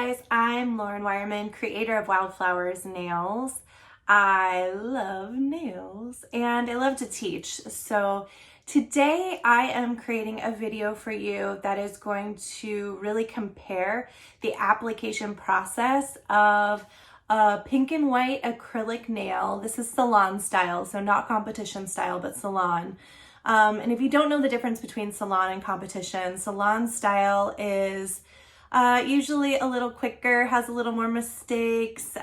guys, I'm Lauren Wireman, creator of Wildflowers Nails. I love nails and I love to teach. So today I am creating a video for you that is going to really compare the application process of a pink and white acrylic nail. This is salon style, so not competition style, but salon. And if you don't know the difference between salon and competition, salon style is usually a little quicker, has a little more mistakes,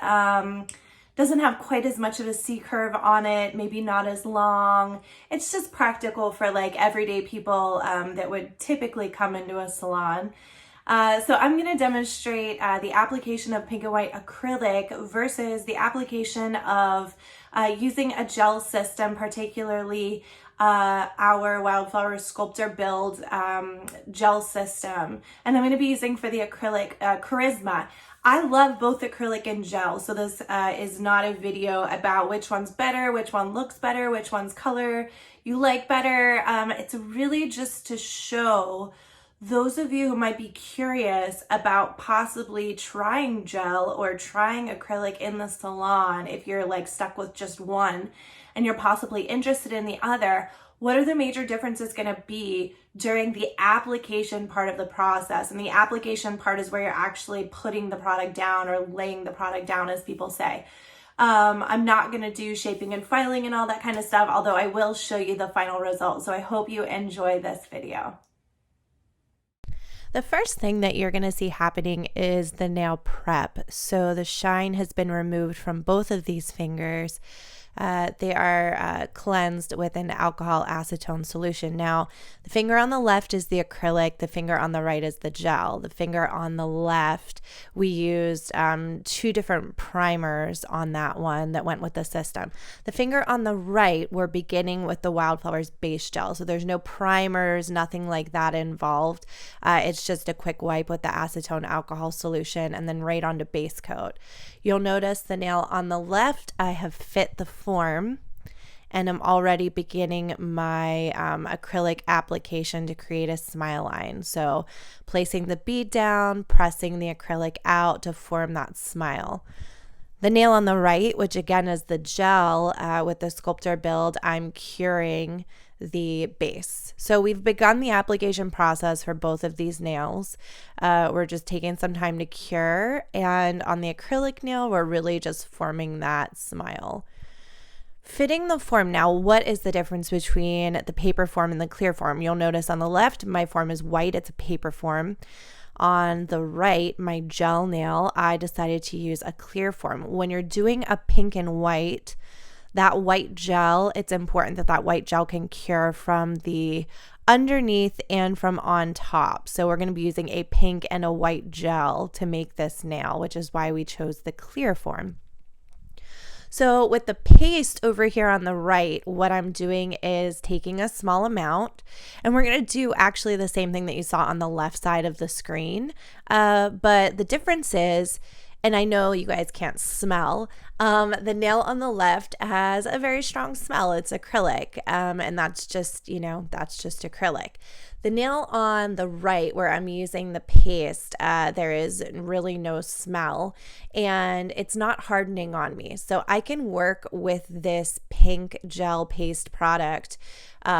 doesn't have quite as much of a C-curve on it, maybe not as long. It's just practical for like everyday people that would typically come into a salon. So I'm going to demonstrate the application of pink and white acrylic versus the application of using a gel system, particularly our Wildflowers Sculptor Build gel system. And I'm going to be using for the acrylic Charisma. I love both acrylic and gel, so this is not a video about which one's better, which one looks better, which one's color you like better. It's really just to show those of you who might be curious about possibly trying gel or trying acrylic in the salon, if you're like stuck with just one and you're possibly interested in the other, what are the major differences going to be during the application part of the process? And the application part is where you're actually putting the product down or laying the product down, as people say. I'm not going to do shaping and filing and all that kind of stuff, although I will show you the final result. So I hope you enjoy this video. The first thing that you're going to see happening is the nail prep. So the shine has been removed from both of these fingers. They are cleansed with an alcohol acetone solution. Now, the finger on the left is the acrylic. The finger on the right is the gel. The finger on the left, we used two different primers on that one that went with the system. The finger on the right, we're beginning with the Wildflowers base gel. So there's no primers, nothing like that involved. It's just a quick wipe with the acetone alcohol solution and then right onto base coat. You'll notice the nail on the left, I have fit the form and I'm already beginning my acrylic application to create a smile line. So placing the bead down, pressing the acrylic out to form that smile. The nail on the right, which again is the gel with the Sculptor Build, I'm curing the base. So we've begun the application process for both of these nails. We're just taking some time to cure, and on the acrylic nail, we're really just forming that smile. Fitting the form now, what is the difference between the paper form and the clear form? You'll notice on the left, my form is white, it's a paper form. On the right, my gel nail, I decided to use a clear form. When you're doing a pink and white, that white gel, it's important that that white gel can cure from the underneath and from on top. So we're going to be using a pink and a white gel to make this nail, which is why we chose the clear form. So with the paste over here on the right, what I'm doing is taking a small amount, and we're going to do actually the same thing that you saw on the left side of the screen. But the difference is, and I know you guys can't smell, the nail on the left has a very strong smell. It's acrylic, and that's just, that's just acrylic. The nail on the right, where I'm using the paste, there is really no smell, and it's not hardening on me. So I can work with this pink gel paste product,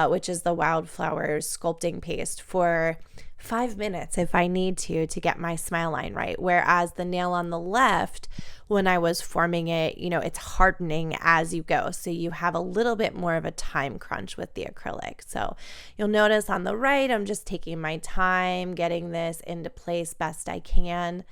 which is the Wildflowers sculpting paste, for 5 minutes if I need to get my smile line right. Whereas the nail on the left, when I was forming it, it's hardening as you go. So you have a little bit more of a time crunch with the acrylic. So you'll notice on the right, I'm just taking my time, getting this into place best I can.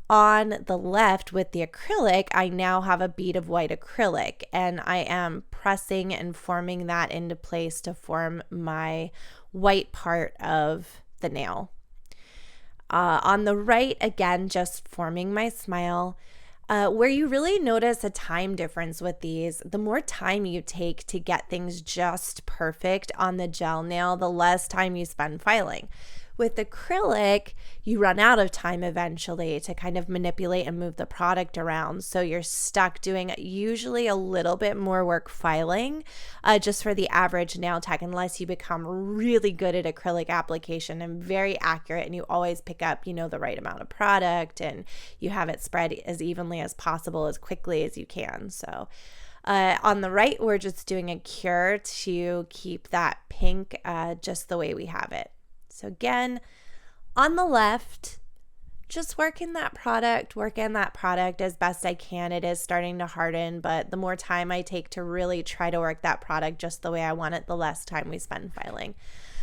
On the left with the acrylic, I now have a bead of white acrylic, and I am pressing and forming that into place to form my white part of the nail. On the right, again, just forming my smile. Where you really notice a time difference with these, the more time you take to get things just perfect on the gel nail, the less time you spend filing. With acrylic, you run out of time eventually to kind of manipulate and move the product around. So you're stuck doing usually a little bit more work filing just for the average nail tech, unless you become really good at acrylic application and very accurate, and you always pick up, the right amount of product, and you have it spread as evenly as possible, as quickly as you can. So on the right, we're just doing a cure to keep that pink just the way we have it. So again, on the left, just working that product as best I can. It is starting to harden, but the more time I take to really try to work that product just the way I want it, the less time we spend filing.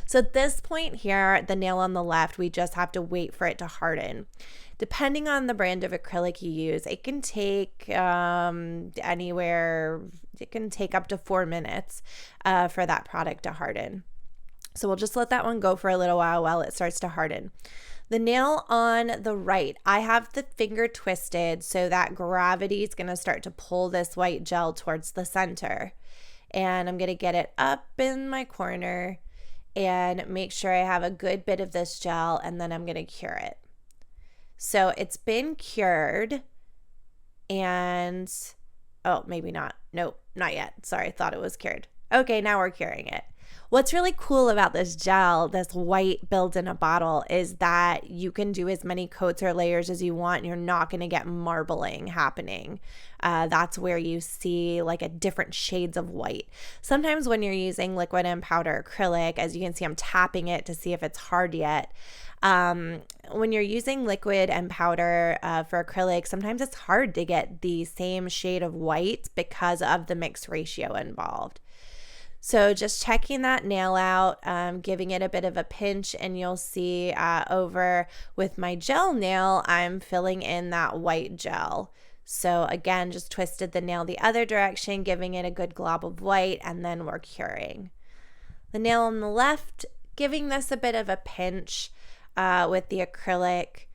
So at this point here, the nail on the left, we just have to wait for it to harden. Depending on the brand of acrylic you use, it can take up to 4 minutes for that product to harden. So we'll just let that one go for a little while it starts to harden. The nail on the right, I have the finger twisted so that gravity is going to start to pull this white gel towards the center. And I'm going to get it up in my corner and make sure I have a good bit of this gel, and then I'm going to cure it. So it's been cured, and maybe not. Nope, not yet. Sorry, thought it was cured. Okay, now we're curing it. What's really cool about this gel, this white build in a bottle, is that you can do as many coats or layers as you want, and you're not going to get marbling happening. That's where you see like a different shades of white. Sometimes when you're using liquid and powder acrylic, as you can see, I'm tapping it to see if it's hard yet. When you're using liquid and powder for acrylic, sometimes it's hard to get the same shade of white because of the mix ratio involved. So just checking that nail out, giving it a bit of a pinch, and you'll see over with my gel nail, I'm filling in that white gel. So again, just twisted the nail the other direction, giving it a good glob of white, and then we're curing. The nail on the left, giving this a bit of a pinch with the acrylic.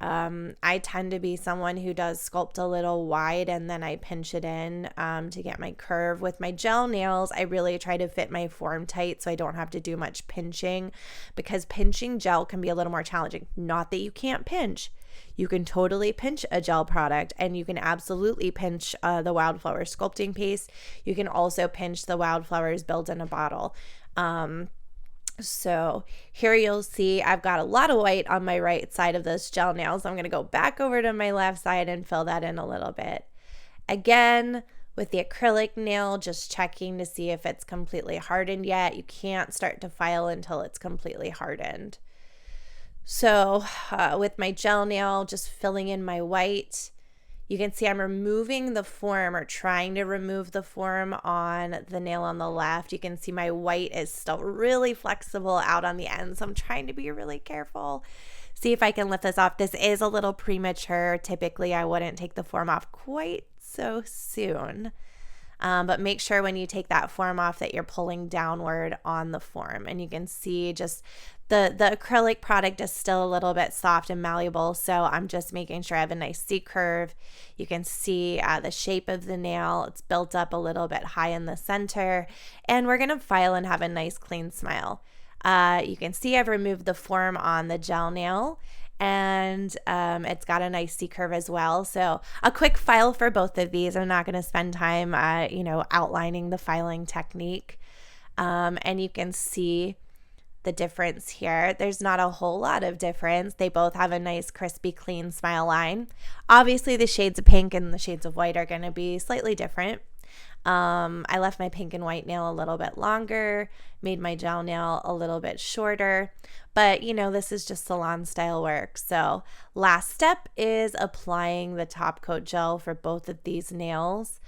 I tend to be someone who does sculpt a little wide and then I pinch it in to get my curve. With my gel nails, I really try to fit my form tight so I don't have to do much pinching, because pinching gel can be a little more challenging. Not that you can't pinch. You can totally pinch a gel product, and you can absolutely pinch the Wildflowers sculpting paste. You can also pinch the Wildflowers build in a bottle. So here you'll see I've got a lot of white on my right side of those gel nails. I'm going to go back over to my left side and fill that in a little bit. Again, with the acrylic nail, just checking to see if it's completely hardened yet. You can't start to file until it's completely hardened. So with my gel nail, just filling in my white. You can see I'm removing the form, or trying to remove the form on the nail on the left. You can see my white is still really flexible out on the end, so I'm trying to be really careful. See if I can lift this off. This is a little premature. Typically, I wouldn't take the form off quite so soon. But make sure when you take that form off that you're pulling downward on the form. And you can see just the acrylic product is still a little bit soft and malleable, so I'm just making sure I have a nice C curve. You can see the shape of the nail. It's built up a little bit high in the center, and we're going to file and have a nice clean smile. You can see I've removed the form on the gel nail, and it's got a nice C curve as well. So a quick file for both of these. I'm not going to spend time outlining the filing technique. And you can see the difference here. There's not a whole lot of difference. They both have a nice crispy clean smile line. Obviously the shades of pink and the shades of white are going to be slightly different. I left my pink and white nail a little bit longer, made my gel nail a little bit shorter, but this is just salon style work. So last step is applying the Topcoat Gel for both of these nails.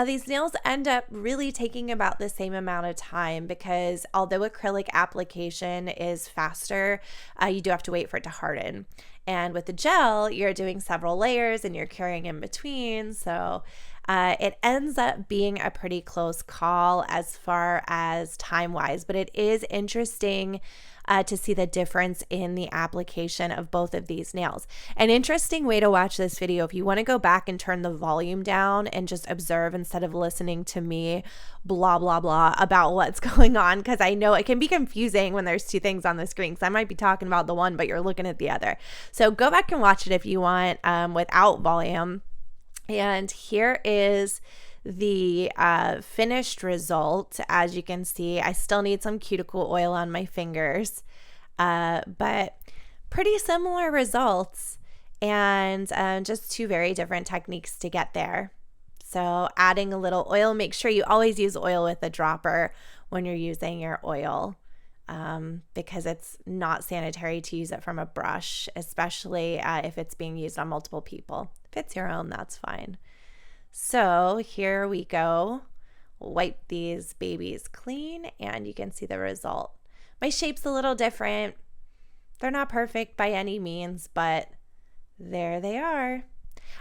These nails end up really taking about the same amount of time, because although acrylic application is faster, you do have to wait for it to harden. And with the gel, you're doing several layers and you're curing in between. So It ends up being a pretty close call as far as time-wise, but it is interesting to see the difference in the application of both of these nails. An interesting way to watch this video, if you want to go back and turn the volume down and just observe instead of listening to me blah, blah, blah about what's going on, because I know it can be confusing when there's two things on the screen, because I might be talking about the one, but you're looking at the other. So go back and watch it if you want without volume. And here is the finished result. As you can see, I still need some cuticle oil on my fingers, but pretty similar results, and just two very different techniques to get there. So adding a little oil, make sure you always use oil with a dropper when you're using your oil, because it's not sanitary to use it from a brush, especially if it's being used on multiple people. If it's your own, that's fine. So here we go. Wipe these babies clean and you can see the result. My shape's a little different. They're not perfect by any means, but there they are.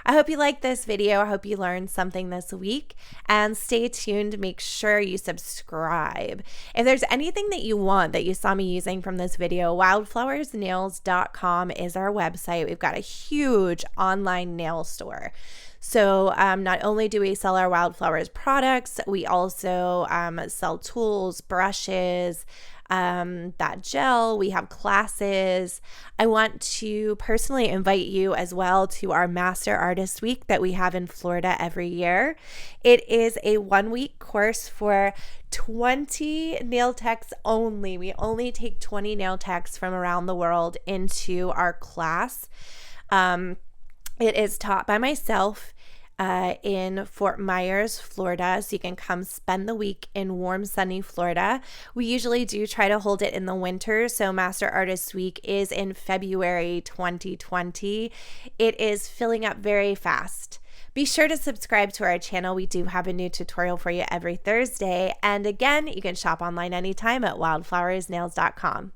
I hope you liked this video. I hope you learned something this week, and stay tuned. Make sure you subscribe. If there's anything that you want that you saw me using from this video, wildflowersnails.com is our website. We've got a huge online nail store. So not only do we sell our Wildflowers products, we also sell tools, brushes, that gel. We have classes. I want to personally invite you as well to our Master Artist Week that we have in Florida every year. It is a 1-week course for 20 nail techs only. We only take 20 nail techs from around the world into our class. It is taught by myself in Fort Myers, Florida, so you can come spend the week in warm, sunny Florida. We usually do try to hold it in the winter, so Master Artist Week is in February 2020. It is filling up very fast. Be sure to subscribe to our channel. We do have a new tutorial for you every Thursday. And again, you can shop online anytime at wildflowersnails.com.